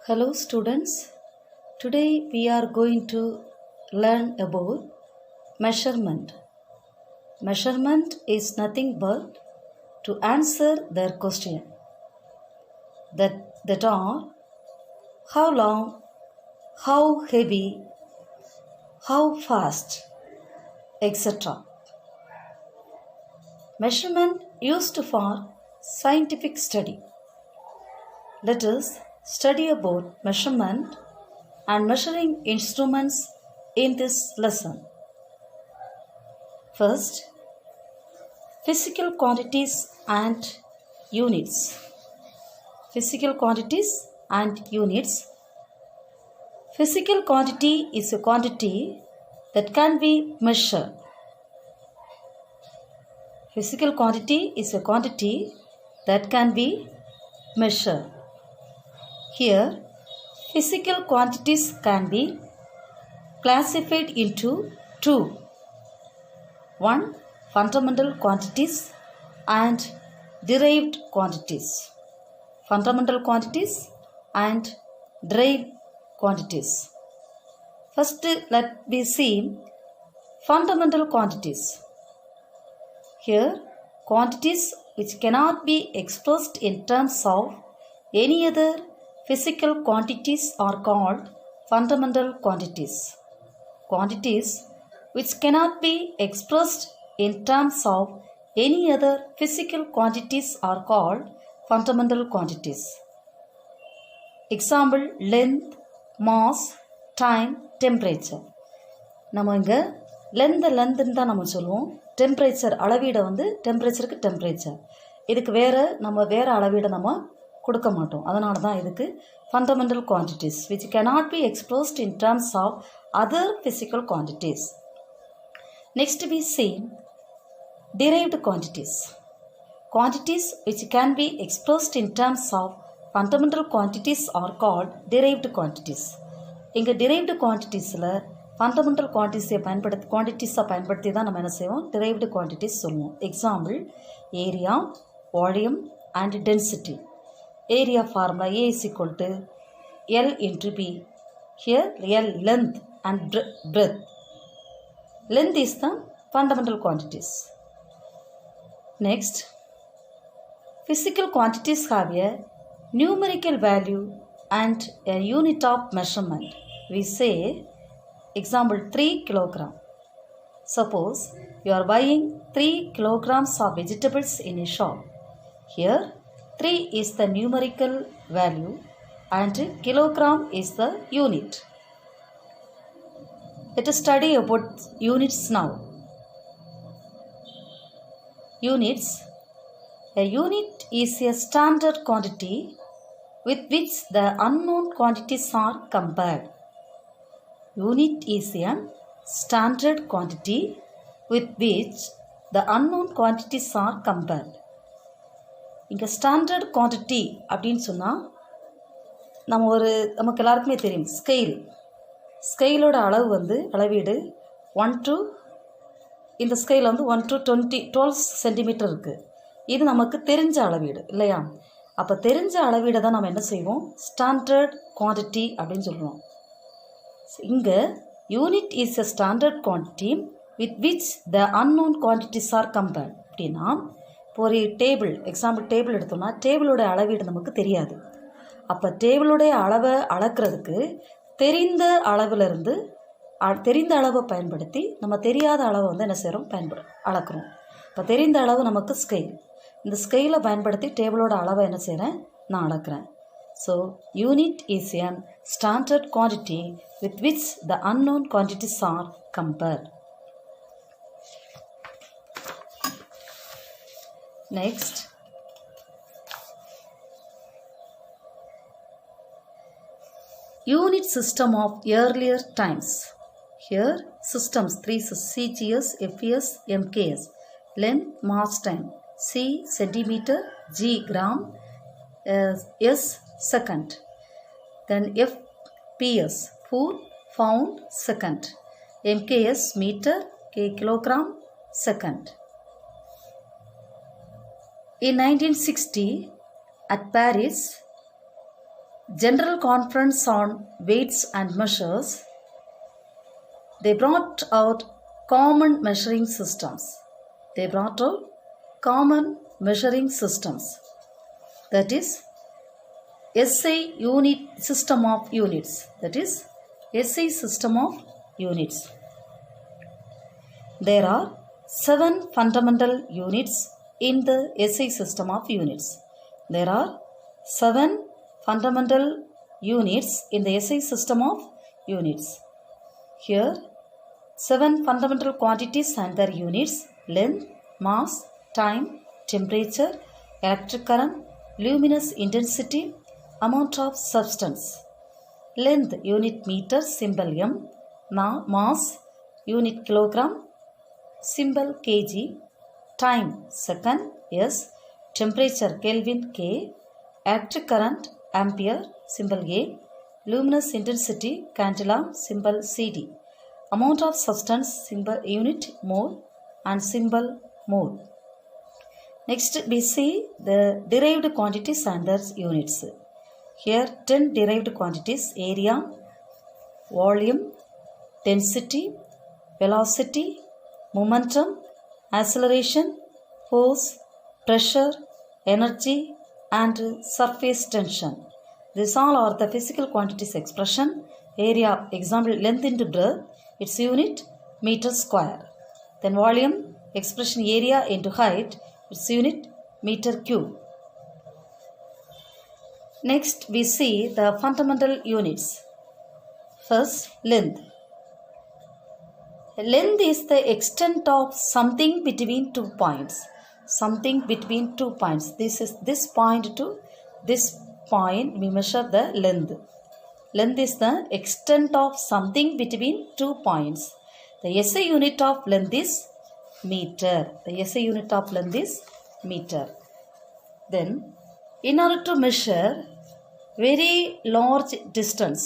Hello students, today we are going to learn about measurement. Measurement is nothing but to answer their question that are how long, how heavy, how fast, etc. Measurement used for scientific study. Let us study about measurement and measuring instruments in this lesson. First, physical quantities and units. Physical quantities and units. Physical quantity is a quantity that can be measured. Physical quantity is a quantity that can be measured. Here, physical quantities can be classified into two. One, fundamental quantities and derived quantities. Fundamental quantities and derived quantities. First, let me see fundamental quantities. Here, quantities which cannot be expressed in terms of any other physical quantities are called fundamental quantities. Quantities which cannot be expressed in terms of any other physical quantities are called fundamental quantities. Example, length, mass, time, temperature. நம்ம இங்கே லென்த்துன்னு தான் நம்ம சொல்லுவோம். Temperature அளவீடை டெம்பரேச்சருக்கு temperature, இதுக்கு நம்ம வேறு அளவீடை நம்ம கொடுக்க மாட்டோம். அதனால தான் இதுக்கு fundamental quantities which cannot be expressed in terms of other physical quantities. Next we see derived quantities. Quantities which can be expressed in terms of fundamental quantities are called derived quantities. இங்கே derived quantitiesல fundamental quantities பயன்படுத்தி தான் நம்ம என்ன செய்வோம், derived quantities சொல்லுவோம். Example, area, volume and density. Area formula A is equal to L into B. Here L length and breadth. Length is the fundamental quantities. Next, physical quantities have a numerical value and a unit of measurement. We say, example, 3 kilogram. Suppose you are buying 3 kilograms of vegetables in a shop. Here 3 is the numerical value and kilogram is the unit. Let us study about units now. Units. A unit is a standard quantity with which the unknown quantities are compared. Unit is a standard quantity with which the unknown quantities are compared. இங்கே standard quantity அப்படின்னு சொன்னால் நமக்கு எல்லாருக்குமே தெரியும், ஸ்கெயிலோட அளவீடு 1 to இந்த scale 1 to 12 centimetre இருக்குது. இது நமக்கு தெரிஞ்ச அளவீடு இல்லையா? அப்போ தெரிஞ்ச அளவீடை தான் நம்ம என்ன செய்வோம், ஸ்டாண்டர்ட் குவான்டிட்டி அப்படின்னு சொல்லுவோம். இங்கே unit is a standard quantity with which the unknown quantities are compared. அப்படின்னா இப்போ ஒரு எக்ஸாம்பிள் டேபிள் எடுத்தோம்னா டேபிளோட அளவீடு நமக்கு தெரியாது. அப்போ டேபிளோடைய அளவை அளக்கிறதுக்கு தெரிந்த அளவை பயன்படுத்தி நம்ம தெரியாத அளவை என்ன செய்கிறோம், அளக்கிறோம். இப்போ தெரிந்த அளவு நமக்கு ஸ்கெயில். இந்த ஸ்கெயிலை பயன்படுத்தி டேபிளோட அளவை என்ன செய்கிறேன், நான் அளக்கிறேன். So unit is a standard quantity with which the unknown quantities are compared. Next, unit system of earlier times. Here systems 3 CGS, FES, MKS. Length, mass, time. C centimeter, G gram, S second. Then FPS, foot, pound, second. MKS, meter, K kilogram, second. In 1960, at Paris, General Conference on Weights and Measures, they brought out common measuring systems. They brought out common measuring systems. That is SI unit system of units. That is SI system of units. There are 7 fundamental units in the SI system of units. There are 7 fundamental units in the SI system of units. Here 7 fundamental quantities and their units: length, mass, time, temperature, electric current, luminous intensity, amount of substance. Length unit meter, symbol M. Mass unit kilogram, symbol kg. Time second S. Temperature Kelvin K. Electric current ampere, symbol A. Luminous intensity candela, symbol CD. Amount of substance, symbol unit mole and symbol mole. Next we see the derived quantities and their units. Here 10 derived quantities: area, volume, density, velocity, momentum, acceleration, force, pressure, energy and surface tension. These all are the physical quantities expression. Area, example, length into breadth, its unit meter square. Then volume, expression area into height, its unit meter cube. Next we see the fundamental units. First, length. Length is the extent of something between 2 points. Something between 2 points. This is this point to this point, we measure the length. Length is the extent of something between 2 points. The SI unit of length is meter. The SI unit of length is meter. Then, in order to measure very large distance,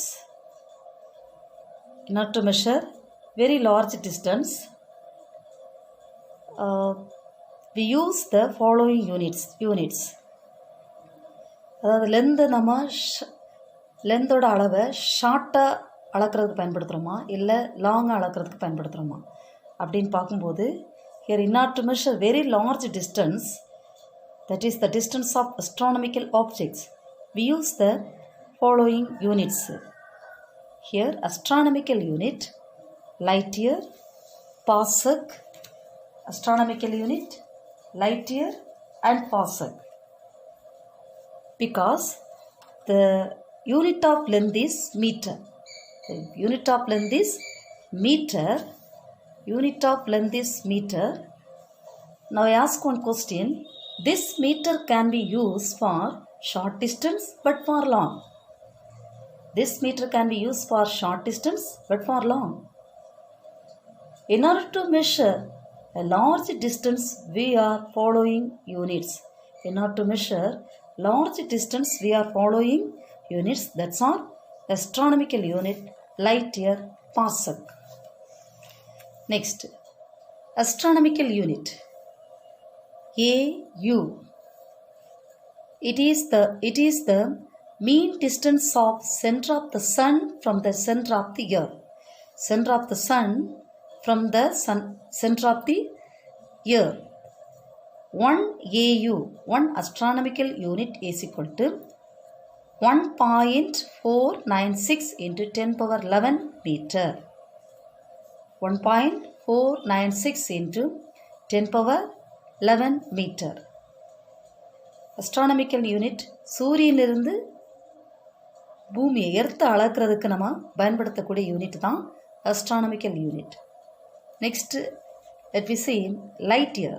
we use the following units. அதாவது லென்த்தோட அளவை ஷார்ட்டாக அளக்கிறதுக்கு பயன்படுத்துகிறோமா இல்லை லாங்காக அளக்கிறதுக்கு பயன்படுத்துகிறோமா அப்படின்னு பார்க்கும்போது, here in order to measure very large distance, that is the distance of astronomical objects, we use the following units. Here astronomical unit, light year, parsec, astronomical unit, light year and parsec. Because the unit of length is meter. The unit of length is meter. Unit of length is meter. Now I ask one question. This meter can be used for short distance but for long. This meter can be used for short distance but for long. In order to measure a large distance, we are following units. In order to measure large distance, we are following units. That's all. Astronomical unit, light year, parsec. Next, astronomical unit, AU. It is the mean distance of center of the sun from the center of the earth. Center of the sun from the center of the earth. 1 AU, 1 astronomical unit is equal to 1.496 into 10 power 11 meter. 1.496 into 10 power 11 meter. Astronomical unit, சூரியனிலிருந்து பூமியை எர்த்தை அளக்கிறதுக்கு நம்ம பயன்படுத்தக்கூடிய unit தான் astronomical unit. Next, let me see light year.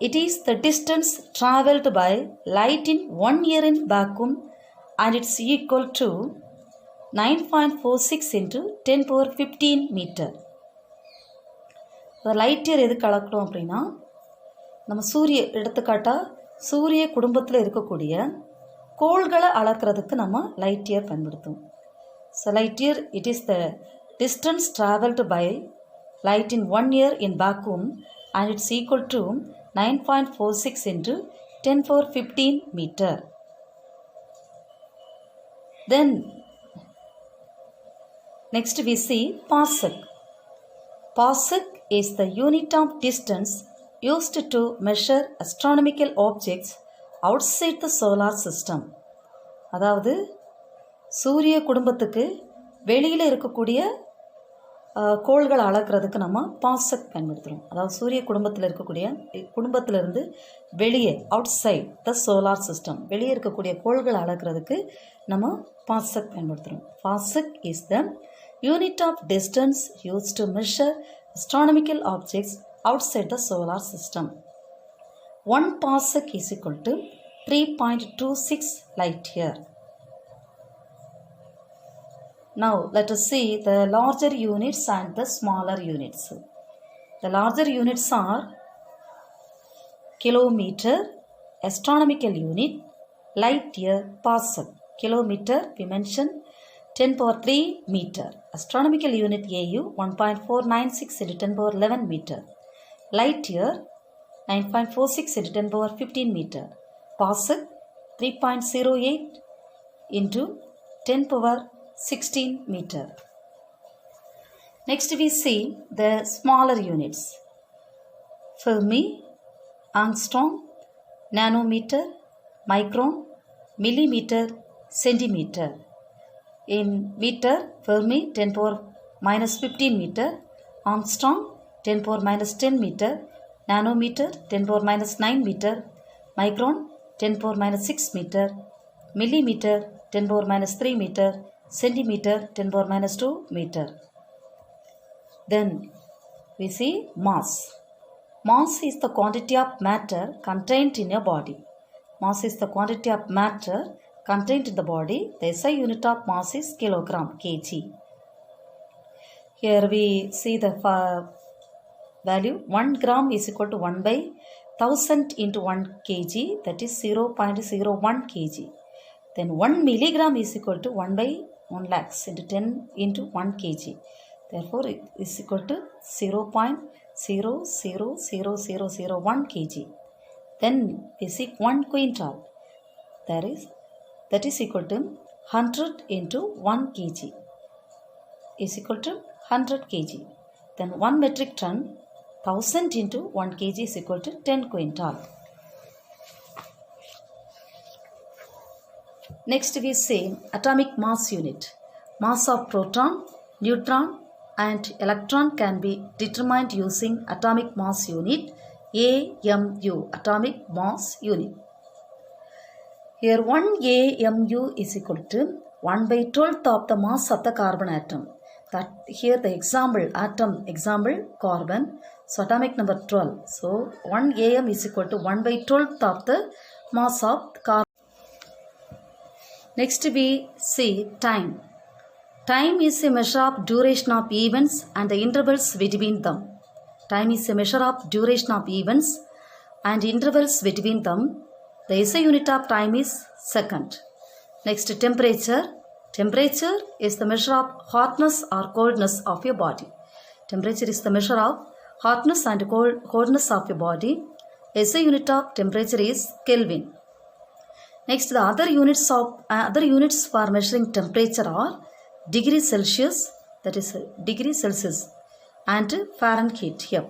It is the distance travelled by light in 1 year in vacuum and it's equal to 9.46 into 10 power 15 meter. Light year எதுக்கு அளக்கிறோம் அப்படின்னா, நம்ம சூரிய குடும்பத்தில் இருக்கக்கூடிய கோள்களை அளக்கிறதுக்கு நம்ம லைட் இயர் பயன்படுத்துவோம். So light year, it is the distance travelled by light in 1 year in vacuum and it's equal to 9.46 into 10 power 15 meter. Then next we see parsec. Parsec is the unit of distance used to measure astronomical objects outside the solar system. அதாவது சூரிய குடும்பத்துக்கு வெளியில் இருக்கக்கூடிய கோள்களை அளக்கிறதுக்கு நம்ம parsec பயன்படுத்துகிறோம். அதாவது சூரிய குடும்பத்திலிருந்து வெளியே outside the solar system வெளியே இருக்கக்கூடிய கோள்களை அளக்கிறதுக்கு நம்ம பாசக் பயன்படுத்துகிறோம். Parsec is the unit of distance use to measure astronomical objects outside the solar system. 1 parsec is equal to 3.26 light year. Now let us see the larger units and the smaller units. The larger units are kilometer, astronomical unit, light year, parsec. Kilometer we mentioned 10 power 3 meter. Astronomical unit AU 1.496 into 10 power 11 meter. Light year 9.46 into 10 power 15 meter. Parsec 3.08 into 10 power 16 meter. Next we see the smaller units. Fermi, angstrom, nanometer, micron, millimeter, centimeter. In meter, Fermi 10 power minus 15 meter, Armstrong 10 power minus 10 meter, nanometer 10 power minus 9 meter, micron 10 power minus 6 meter, millimeter 10 power minus 3 meter, centimeter 10 power minus 2 meter. Then we see mass. Mass is the quantity of matter contained in a body. Mass is the quantity of matter contained in the body. The SI unit of mass is kilogram, kg. Here we see the value 1 gram is equal to 1 by 1000 into 1 kg, that is 0.01 kg. Then 1 milligram is equal to 1 by 1 lakhs into 10 into 1 kg. Therefore it is equal to 0.000001 kg. Then we see 1 quintal. That is equal to 100 into 1 kg is equal to 100 kg. Then 1 metric ton 1000 into 1 kg is equal to 10 quintal. Next we see atomic mass unit. Mass of proton, neutron and electron can be determined using atomic mass unit AMU, atomic mass unit. Here 1 AMU is equal to 1 by 12th of the mass of the carbon atom. That here the example carbon, so atomic number 12. So 1 AM is equal to 1 by 12th of the mass of carbon. Next we see time. Time is a measure of duration of events and the intervals between them. Time is a measure of duration of events and intervals between them. The SI unit of time is second. Next, temperature. Temperature is the measure of hotness or coldness of your body. Temperature is the measure of hotness and coldness of your body. SI unit of temperature is Kelvin. Next, the other units for measuring temperature are degree Celsius, that is degree Celsius, and Fahrenheit here.